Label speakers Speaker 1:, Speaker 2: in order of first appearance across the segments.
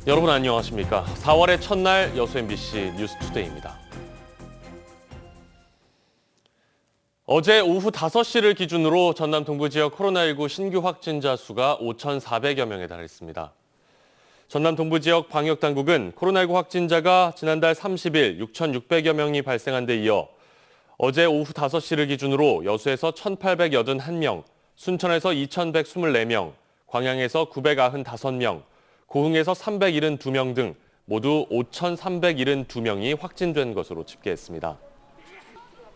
Speaker 1: 여러분 안녕하십니까? 4월의 첫날 여수 MBC 뉴스투데이입니다. 어제 오후 5시를 기준으로 전남 동부 지역 코로나19 신규 확진자 수가 5,400여 명에 달했습니다. 전남 동부 지역 방역당국은 코로나19 확진자가 지난달 30일 6,600여 명이 발생한 데 이어 어제 오후 5시를 기준으로 여수에서 1,881명, 순천에서 2,124명, 광양에서 995명, 고흥에서 372명 등 모두 5,372명이 확진된 것으로 집계했습니다.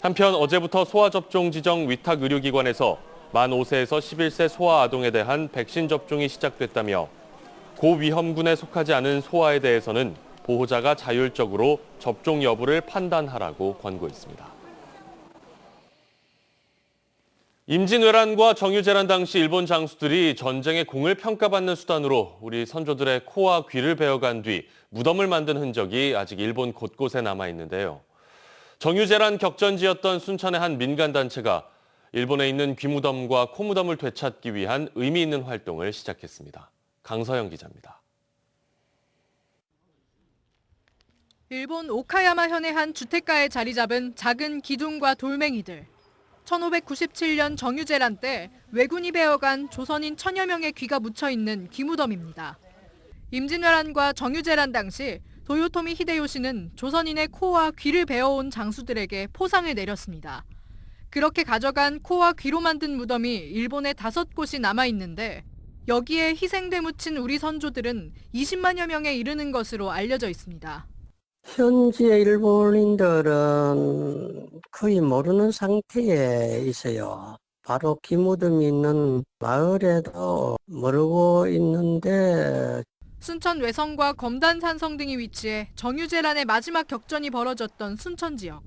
Speaker 1: 한편 어제부터 소아접종 지정 위탁 의료기관에서 만 5세에서 11세 소아 아동에 대한 백신 접종이 시작됐다며 고위험군에 속하지 않은 소아에 대해서는 보호자가 자율적으로 접종 여부를 판단하라고 권고했습니다. 임진왜란과 정유재란 당시 일본 장수들이 전쟁의 공을 평가받는 수단으로 우리 선조들의 코와 귀를 베어간 뒤 무덤을 만든 흔적이 아직 일본 곳곳에 남아있는데요. 정유재란 격전지였던 순천의 한 민간단체가 일본에 있는 귀무덤과 코무덤을 되찾기 위한 의미 있는 활동을 시작했습니다. 강서영 기자입니다.
Speaker 2: 일본 오카야마 현의 한 주택가에 자리 잡은 작은 기둥과 돌멩이들. 1597년 정유재란 때 왜군이 베어간 조선인 1,000여 명의 귀가 묻혀있는 귀무덤입니다. 임진왜란과 정유재란 당시 도요토미 히데요시는 조선인의 코와 귀를 베어온 장수들에게 포상을 내렸습니다. 그렇게 가져간 코와 귀로 만든 무덤이 일본에 5곳이 남아있는데 여기에 희생돼 묻힌 우리 선조들은 20만여 명에 이르는 것으로 알려져 있습니다.
Speaker 3: 현지의 일본인들은 거의 모르는 상태에 있어요. 바로 귀무덤이 있는 마을에도 모르고 있는데
Speaker 2: 순천 외성과 검단산성 등이 위치해 정유재란의 마지막 격전이 벌어졌던 순천 지역.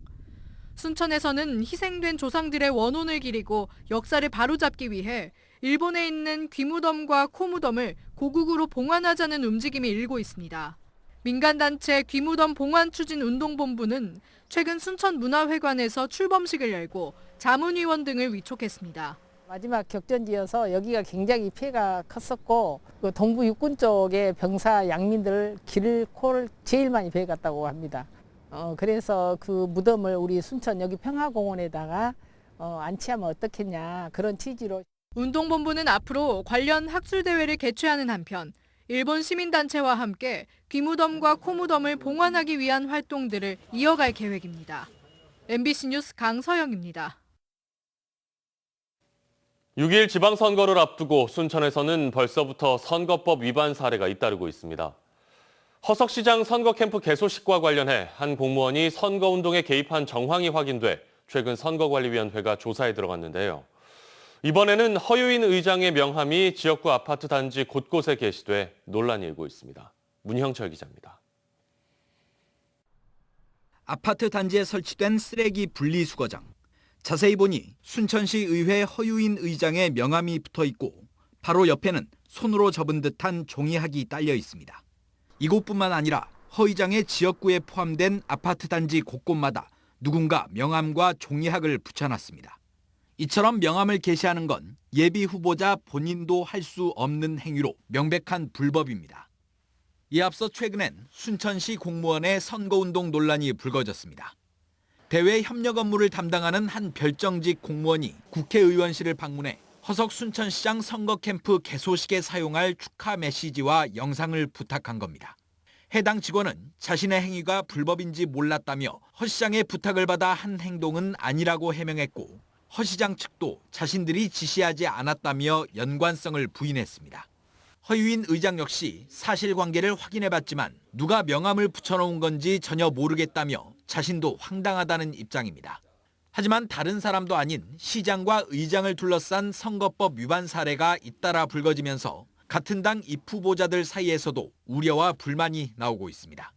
Speaker 2: 순천에서는 희생된 조상들의 원혼을 기리고 역사를 바로잡기 위해 일본에 있는 귀무덤과 코무덤을 고국으로 봉환하자는 움직임이 일고 있습니다. 민간단체 귀무덤 봉환추진운동본부는 최근 순천문화회관에서 출범식을 열고 자문위원 등을 위촉했습니다.
Speaker 4: 마지막 격전지여서 여기가 굉장히 피해가 컸었고 그 동부 육군 쪽에 병사 양민들 귀를 코를 제일 많이 베어갔다고 합니다. 그래서 그 무덤을 우리 순천 여기 평화공원에다가 안치하면 어떻겠냐 그런 취지로.
Speaker 2: 운동본부는 앞으로 관련 학술대회를 개최하는 한편 일본 시민단체와 함께 귀무덤과 코무덤을 봉환하기 위한 활동들을 이어갈 계획입니다. MBC 뉴스 강서영입니다.
Speaker 1: 6일 지방선거를 앞두고 순천에서는 벌써부터 선거법 위반 사례가 잇따르고 있습니다. 허석시장 선거 캠프 개소식과 관련해 한 공무원이 선거운동에 개입한 정황이 확인돼 최근 선거관리위원회가 조사에 들어갔는데요. 이번에는 허유인 의장의 명함이 지역구 아파트 단지 곳곳에 게시돼 논란이 일고 있습니다. 문형철 기자입니다.
Speaker 5: 아파트 단지에 설치된 쓰레기 분리수거장. 자세히 보니 순천시 의회 허유인 의장의 명함이 붙어 있고 바로 옆에는 손으로 접은 듯한 종이학이 딸려 있습니다. 이곳뿐만 아니라 허 의장의 지역구에 포함된 아파트 단지 곳곳마다 누군가 명함과 종이학을 붙여놨습니다. 이처럼 명함을 게시하는 건 예비 후보자 본인도 할 수 없는 행위로 명백한 불법입니다. 이에 앞서 최근엔 순천시 공무원의 선거운동 논란이 불거졌습니다. 대외 협력 업무를 담당하는 한 별정직 공무원이 국회의원실을 방문해 허석 순천시장 선거 캠프 개소식에 사용할 축하 메시지와 영상을 부탁한 겁니다. 해당 직원은 자신의 행위가 불법인지 몰랐다며 허 시장의 부탁을 받아 한 행동은 아니라고 해명했고 허 시장 측도 자신들이 지시하지 않았다며 연관성을 부인했습니다. 허유인 의장 역시 사실관계를 확인해봤지만 누가 명함을 붙여놓은 건지 전혀 모르겠다며 자신도 황당하다는 입장입니다. 하지만 다른 사람도 아닌 시장과 의장을 둘러싼 선거법 위반 사례가 잇따라 불거지면서 같은 당 입후보자들 사이에서도 우려와 불만이 나오고 있습니다.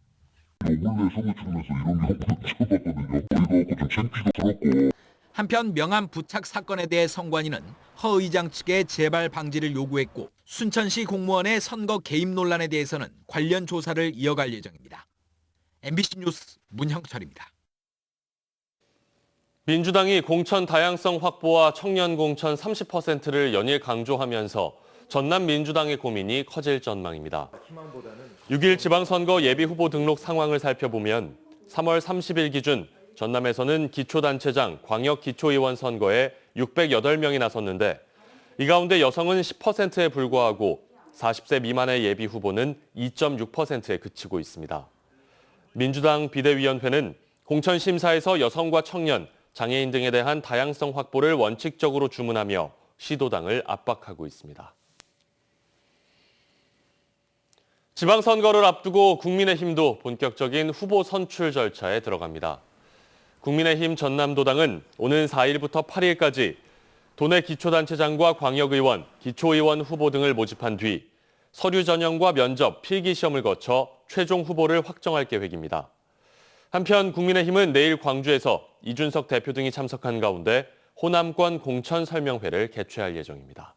Speaker 6: 몰래 선거 치르면서 이런 경우는 처음 봤거든요. 이거 좀 창피도 들었고.
Speaker 5: 한편 명함 부착 사건에 대해 선관위는 허 의장 측의 재발 방지를 요구했고 순천시 공무원의 선거 개입 논란에 대해서는 관련 조사를 이어갈 예정입니다. MBC 뉴스 문형철입니다.
Speaker 1: 민주당이 공천 다양성 확보와 청년 공천 30%를 연일 강조하면서 전남 민주당의 고민이 커질 전망입니다. 6일 지방선거 예비후보 등록 상황을 살펴보면 3월 30일 기준 전남에서는 기초단체장, 광역기초의원 선거에 608명이 나섰는데 이 가운데 여성은 10%에 불과하고 40세 미만의 예비후보는 2.6%에 그치고 있습니다. 민주당 비대위원회는 공천심사에서 여성과 청년, 장애인 등에 대한 다양성 확보를 원칙적으로 주문하며 시도당을 압박하고 있습니다. 지방선거를 앞두고 국민의힘도 본격적인 후보 선출 절차에 들어갑니다. 국민의힘 전남도당은 오는 4일부터 8일까지 도내 기초단체장과 광역의원, 기초의원 후보 등을 모집한 뒤 서류 전형과 면접, 필기시험을 거쳐 최종 후보를 확정할 계획입니다. 한편 국민의힘은 내일 광주에서 이준석 대표 등이 참석한 가운데 호남권 공천 설명회를 개최할 예정입니다.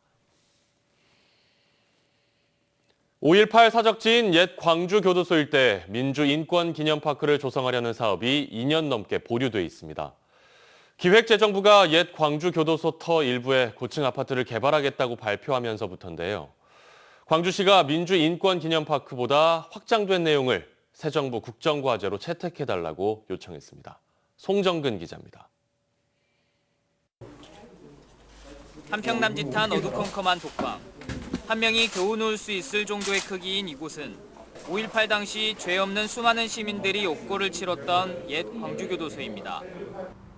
Speaker 1: 5.18 사적지인 옛 광주 교도소 일대 민주인권기념파크를 조성하려는 사업이 2년 넘게 보류돼 있습니다. 기획재정부가 옛 광주 교도소 터 일부에 고층 아파트를 개발하겠다고 발표하면서부터인데요. 광주시가 민주인권기념파크보다 확장된 내용을 새 정부 국정과제로 채택해달라고 요청했습니다. 송정근 기자입니다.
Speaker 7: 한평 남짓한 어두컴컴한 독방. 한 명이 겨우 누울 수 있을 정도의 크기인 이곳은 5.18 당시 죄 없는 수많은 시민들이 옥고를 치렀던 옛 광주교도소입니다.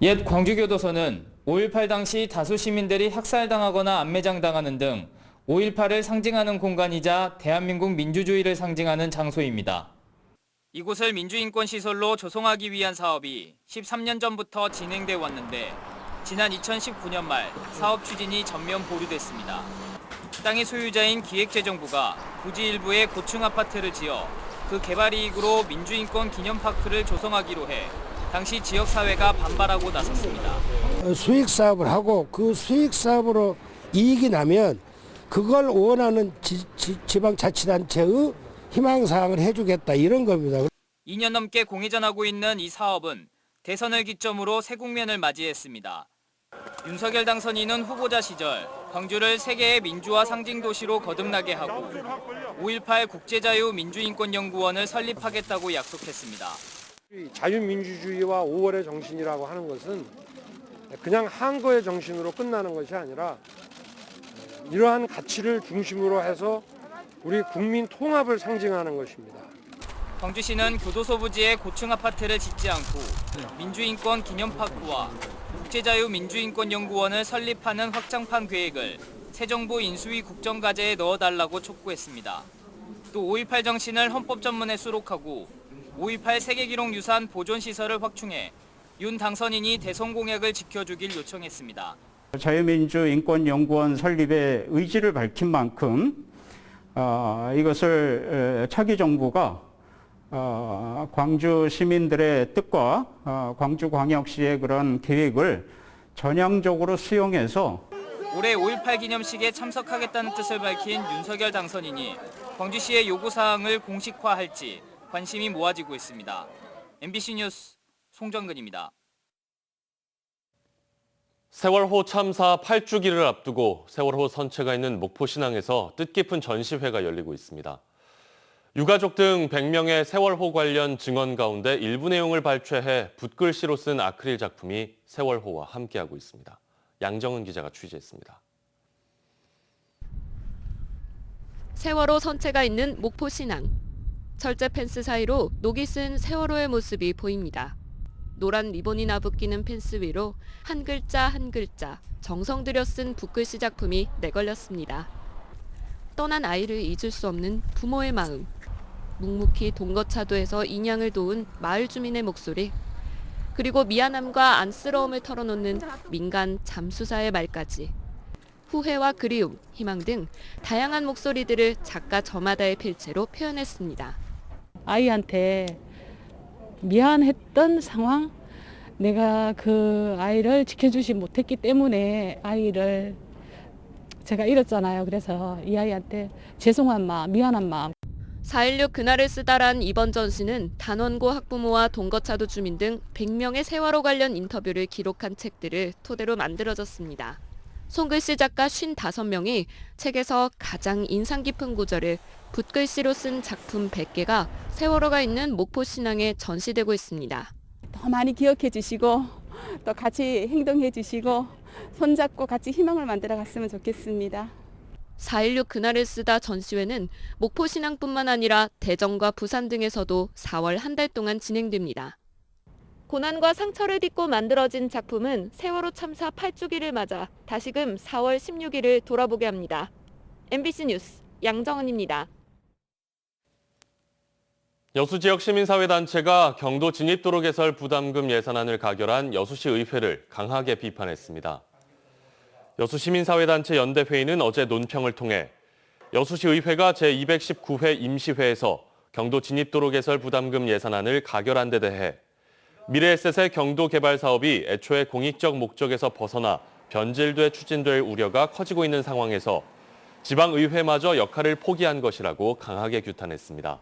Speaker 8: 옛 광주교도소는 5.18 당시 다수 시민들이 학살당하거나 안매장당하는 등 5.18을 상징하는 공간이자 대한민국 민주주의를 상징하는 장소입니다.
Speaker 7: 이곳을 민주인권시설로 조성하기 위한 사업이 13년 전부터 진행돼 왔는데 지난 2019년 말 사업 추진이 전면 보류됐습니다. 땅의 소유자인 기획재정부가 부지 일부에 고층 아파트를 지어 그 개발 이익으로 민주인권기념파크를 조성하기로 해 당시 지역사회가 반발하고 나섰습니다.
Speaker 9: 수익 사업을 하고 그 수익 사업으로 이익이 나면 그걸 원하는 지방자치단체의 희망사항을 해주겠다 이런 겁니다.
Speaker 7: 2년 넘게 공회전하고 있는 이 사업은 대선을 기점으로 새 국면을 맞이했습니다. 윤석열 당선인은 후보자 시절 광주를 세계의 민주화 상징 도시로 거듭나게 하고 5.18 국제자유민주인권연구원을 설립하겠다고 약속했습니다.
Speaker 10: 자유민주주의와 5월의 정신이라고 하는 것은 그냥 한거의 정신으로 끝나는 것이 아니라 이러한 가치를 중심으로 해서 우리 국민 통합을 상징하는 것입니다.
Speaker 7: 광주시는 교도소 부지에 고층 아파트를 짓지 않고 민주인권 기념파크와 국제자유민주인권연구원을 설립하는 확장판 계획을 새 정부 인수위 국정과제에 넣어달라고 촉구했습니다. 또 5.18 정신을 헌법 전문에 수록하고 5.18 세계기록유산 보존시설을 확충해 윤 당선인이 대선 공약을 지켜주길 요청했습니다.
Speaker 11: 자유민주인권연구원 설립의 의지를 밝힌 만큼 이것을 차기 정부가 광주 시민들의 뜻과 광주광역시의 그런 계획을 전향적으로 수용해서
Speaker 7: 올해 5.18 기념식에 참석하겠다는 뜻을 밝힌 윤석열 당선인이 광주시의 요구사항을 공식화할지 관심이 모아지고 있습니다. MBC 뉴스 송정근입니다.
Speaker 1: 세월호 참사 8주기를 앞두고 세월호 선체가 있는 목포신항에서 뜻깊은 전시회가 열리고 있습니다. 유가족 등 100명의 세월호 관련 증언 가운데 일부 내용을 발췌해 붓글씨로 쓴 아크릴 작품이 세월호와 함께하고 있습니다. 양정은 기자가 취재했습니다.
Speaker 12: 세월호 선체가 있는 목포신항. 철제 펜스 사이로 녹이 쓴 세월호의 모습이 보입니다. 노란 리본이 나부끼는 펜스 위로 한 글자 한 글자 정성 들여 쓴 붓글씨 작품이 내걸렸습니다. 떠난 아이를 잊을 수 없는 부모의 마음. 묵묵히 동거차도에서 인양을 도운 마을 주민의 목소리. 그리고 미안함과 안쓰러움을 털어놓는 민간 잠수사의 말까지. 후회와 그리움, 희망 등 다양한 목소리들을 작가 저마다의 필체로 표현했습니다.
Speaker 4: 아이한테 미안했던 상황, 내가 그 아이를 지켜주지 못했기 때문에 아이를 제가 잃었잖아요. 그래서 이 아이한테 죄송한 마음, 미안한 마음.
Speaker 12: 4.16 그날을 쓰다란 이번 전시는 단원고 학부모와 동거차도 주민 등 100명의 세월호 관련 인터뷰를 기록한 책들을 토대로 만들어졌습니다. 손글씨 작가 55명이 책에서 가장 인상 깊은 구절을 붓글씨로 쓴 작품 100개가 세월호가 있는 목포신항에 전시되고 있습니다.
Speaker 13: 더 많이 기억해 주시고 또 같이 행동해 주시고 손잡고 같이 희망을 만들어 갔으면 좋겠습니다.
Speaker 12: 4.16 그날을 쓰다 전시회는 목포신항뿐만 아니라 대전과 부산 등에서도 4월 한 달 동안 진행됩니다. 고난과 상처를 딛고 만들어진 작품은 세월호 참사 8주기를 맞아 다시금 4월 16일을 돌아보게 합니다. MBC 뉴스 양정은입니다.
Speaker 1: 여수 지역 시민사회단체가 경도 진입도로 개설 부담금 예산안을 가결한 여수시 의회를 강하게 비판했습니다. 여수 시민사회단체 연대회의는 어제 논평을 통해 여수시 의회가 제219회 임시회에서 경도 진입도로 개설 부담금 예산안을 가결한 데 대해 미래에셋의 경도 개발 사업이 애초에 공익적 목적에서 벗어나 변질돼 추진될 우려가 커지고 있는 상황에서 지방의회마저 역할을 포기한 것이라고 강하게 규탄했습니다.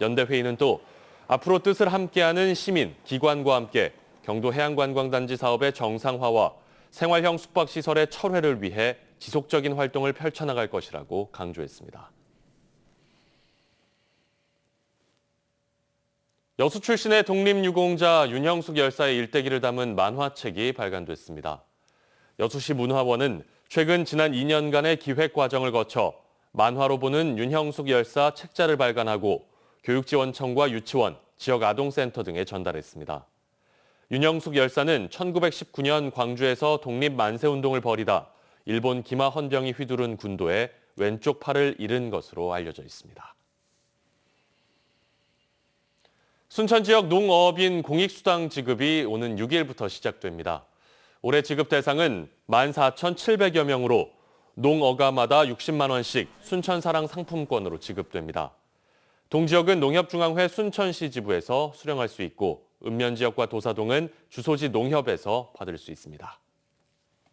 Speaker 1: 연대회의는 또 앞으로 뜻을 함께하는 시민, 기관과 함께 경도 해양관광단지 사업의 정상화와 생활형 숙박시설의 철회를 위해 지속적인 활동을 펼쳐나갈 것이라고 강조했습니다. 여수 출신의 독립유공자 윤형숙 열사의 일대기를 담은 만화책이 발간됐습니다. 여수시 문화원은 최근 지난 2년간의 기획 과정을 거쳐 만화로 보는 윤형숙 열사 책자를 발간하고 교육지원청과 유치원, 지역 아동센터 등에 전달했습니다. 윤형숙 열사는 1919년 광주에서 독립 만세운동을 벌이다 일본 기마 헌병이 휘두른 군도에 왼쪽 팔을 잃은 것으로 알려져 있습니다. 순천 지역 농어업인 공익수당 지급이 오는 6일부터 시작됩니다. 올해 지급 대상은 14,700여 명으로 농어가마다 60만 원씩 순천사랑 상품권으로 지급됩니다. 동지역은 농협중앙회 순천시 지부에서 수령할 수 있고 읍면 지역과 도사동은 주소지 농협에서 받을 수 있습니다.